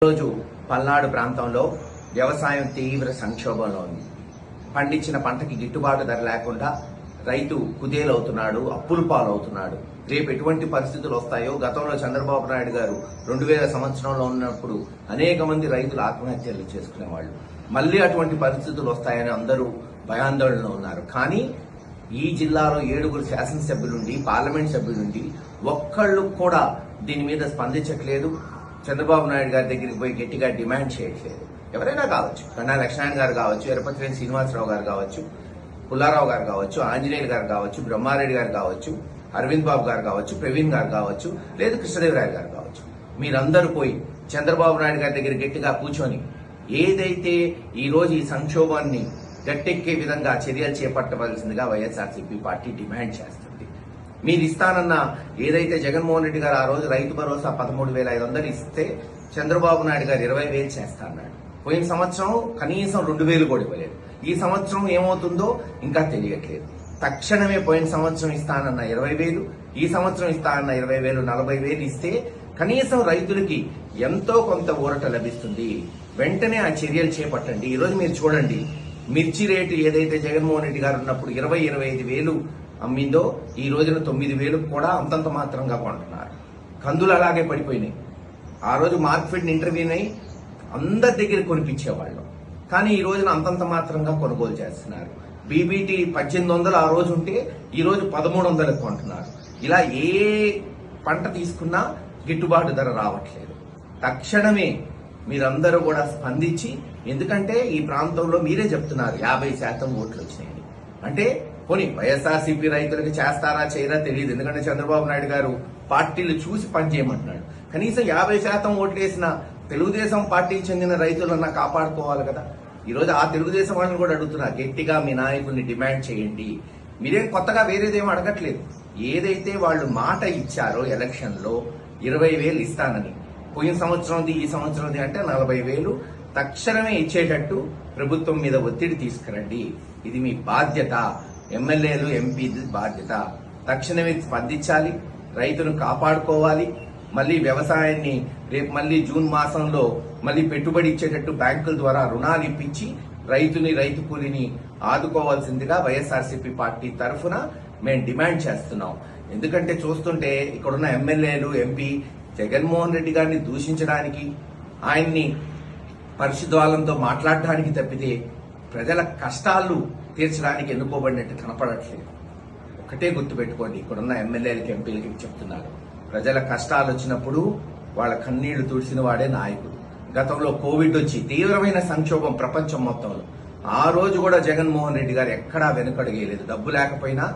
రోజు పల్నాడు ప్రాంతంలో వ్యవసాయం తీవ్ర సంక్షోభంలో ఉంది. పండించిన పంటకి గిట్టుబాటు ధర లేకుండా రైతు కుదేలవుతున్నాడు, అప్పుల పాలవుతున్నాడు. రేపు ఎటువంటి పరిస్థితులు వస్తాయో గతంలో చంద్రబాబు నాయుడు గారు 2000 సంవత్సరంలో ఉన్నప్పుడు అనేక మంది రైతులు ఆత్మహత్యలు చేసుకునేవాళ్ళు. మళ్లీ అటువంటి పరిస్థితులు వస్తాయని అందరూ భయాందోళనలో ఉన్నారు. కానీ ఈ జిల్లాలో 7 శాసనసభ్యులుండి, పార్లమెంట్ సభ్యులుండి ఒక్కళ్ళు కూడా దీని మీద స్పందించట్లేదు. చంద్రబాబు నాయుడు గారి దగ్గరికి పోయి గట్టిగా డిమాండ్ చేయట్లేదు. ఎవరైనా కావచ్చు, కన్నా లక్ష్మణ్ గారు కావచ్చు, ఎర్రపతినేని శ్రీనివాసరావు గారు కావచ్చు, పుల్లారావు గారు కావచ్చు, ఆంజనేయులు గారు కావచ్చు, బ్రహ్మారెడ్డి గారు కావచ్చు, అరవింద్ బాబు గారు కావచ్చు, ప్రవీణ్ గారు కావచ్చు, లేదు కృష్ణదేవరాయలు గారు కావచ్చు. మీరందరూ పోయి చంద్రబాబు నాయుడు గారి దగ్గర గట్టిగా కూర్చొని ఏదైతే ఈ రోజు ఈ సంక్షోభాన్ని గట్టెక్కే విధంగా చర్యలు చేపట్టవలసిందిగా వైఎస్ఆర్సీపీ పార్టీ డిమాండ్ చేస్తుంది. మీరు ఇస్తానన్న ఏదైతే జగన్మోహన్ రెడ్డి గారు ఆ రోజు రైతు భరోసా 13,500 ఇస్తే చంద్రబాబు నాయుడు గారు 20,000 చేస్తా అన్నాడు. పోయిన సంవత్సరం కనీసం 2,000 కూడా ఇవ్వలేదు. ఈ సంవత్సరం ఏమవుతుందో ఇంకా తెలియట్లేదు. తక్షణమే పోయిన సంవత్సరం ఇస్తానన్న 20,000, ఈ సంవత్సరం ఇస్తానన్న 20,000, 40,000 ఇస్తే కనీసం రైతులకి ఎంతో కొంత ఊరట లభిస్తుంది. వెంటనే ఆ చర్యలు చేపట్టండి. ఈ రోజు మీరు చూడండి, మిర్చి రేటు ఏదైతే జగన్మోహన్ రెడ్డి గారు ఉన్నప్పుడు 20,000-25,000 అమ్మిందో ఈ రోజున 9,000 కూడా అంతంత మాత్రంగా కొంటున్నారు. కందులు అలాగే పడిపోయినాయి. ఆ రోజు మార్కెట్ ఇంటర్వ్యూని అయి అందరి దగ్గర కొనిపించేవాళ్ళు, కానీ ఈ రోజున అంతంత మాత్రంగా కొనుగోలు చేస్తున్నారు. బీబీటీ 1,800 ఆ రోజు ఉంటే ఈ రోజు 1,300 కొంటున్నారు. ఇలా ఏ పంట తీసుకున్నా గిట్టుబాటు ధర రావట్లేదు. తక్షణమే మీరందరూ కూడా స్పందించి, ఎందుకంటే ఈ ప్రాంతంలో మీరే చెప్తున్నారు 50% ఓట్లు వచ్చినాయని. అంటే పోనీ వైఎస్ఆర్సీపీ రైతులకు చేస్తారా చేయరా తెలియదు, ఎందుకంటే చంద్రబాబు నాయుడు గారు పార్టీలు చూసి పనిచేయమంటున్నాడు. కనీసం 50% ఓట్లు వేసిన తెలుగుదేశం పార్టీకి చెందిన రైతులన్నా కాపాడుకోవాలి కదా. ఈ రోజు ఆ తెలుగుదేశం వాళ్ళని కూడా అడుగుతున్నా, గట్టిగా మీ నాయకుల్ని డిమాండ్ చేయండి. మీరేం కొత్తగా వేరేదేం అడగట్లేదు. ఏదైతే వాళ్ళు మాట ఇచ్చారో ఎలక్షన్ లో 20,000 ఇస్తానని, పోయిన సంవత్సరంది ఈ సంవత్సరంది అంటే 40,000 తక్షణమే ఇచ్చేటట్టు ప్రభుత్వం మీద ఒత్తిడి తీసుకురండి. ఇది మీ బాధ్యత, ఎమ్మెల్యేలు ఎంపీ బాధ్యత. తక్షణమే స్పందించాలి, రైతును కాపాడుకోవాలి. మళ్లీ వ్యవసాయాన్ని రేపు మళ్లీ జూన్ మాసంలో మళ్లీ పెట్టుబడి ఇచ్చేటట్టు బ్యాంకుల ద్వారా రుణాలు ఇప్పించి రైతు కూలిని ఆదుకోవాల్సిందిగా వైఎస్ఆర్సీపీ పార్టీ తరఫున మేము డిమాండ్ చేస్తున్నాం. ఎందుకంటే చూస్తుంటే ఇక్కడున్న ఎమ్మెల్యేలు ఎంపీ జగన్మోహన్ రెడ్డి గారిని దూషించడానికి, ఆయన్ని పరిశుద్ధాలంతో మాట్లాడడానికి తప్పితే ప్రజల కష్టాలు తీర్చడానికి ఎన్నుకోబడినట్టు కనపడట్లేదు. ఒకటే గుర్తుపెట్టుకోండి, ఇక్కడున్న ఎమ్మెల్యేలకి ఎంపీలకి చెప్తున్నారు, ప్రజల కష్టాలు వచ్చినప్పుడు వాళ్ళ కన్నీళ్లు తుడిసిన వాడే నాయకుడు. గతంలో కోవిడ్ వచ్చి తీవ్రమైన సంక్షోభం ప్రపంచం మొత్తంలో, ఆ రోజు కూడా జగన్మోహన్ రెడ్డి గారు ఎక్కడా వెనుకడుగేయలేదు. డబ్బు లేకపోయినా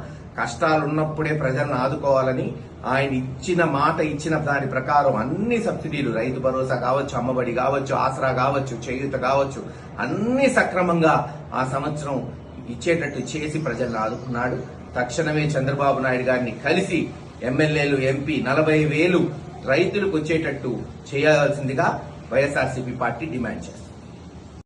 కష్టాలున్నప్పుడే ప్రజలను ఆదుకోవాలని ఆయన ఇచ్చిన మాట, ఇచ్చిన దాని ప్రకారం అన్ని సబ్సిడీలు, రైతు భరోసా కావచ్చు, అమ్మబడి కావచ్చు, ఆసరా కావచ్చు, చేయూత కావచ్చు, అన్ని సక్రమంగా ఆ సంవత్సరం ఇచ్చేటట్టు చేసి ప్రజలను ఆదుకున్నాడు. తక్షణమే చంద్రబాబు నాయుడు గారిని కలిసి ఎమ్మెల్యేలు ఎంపీ 40,000 రైతులకు వచ్చేటట్టు చేయాల్సిందిగా వైఎస్ఆర్సీపీ పార్టీ డిమాండ్ చేస్తుంది.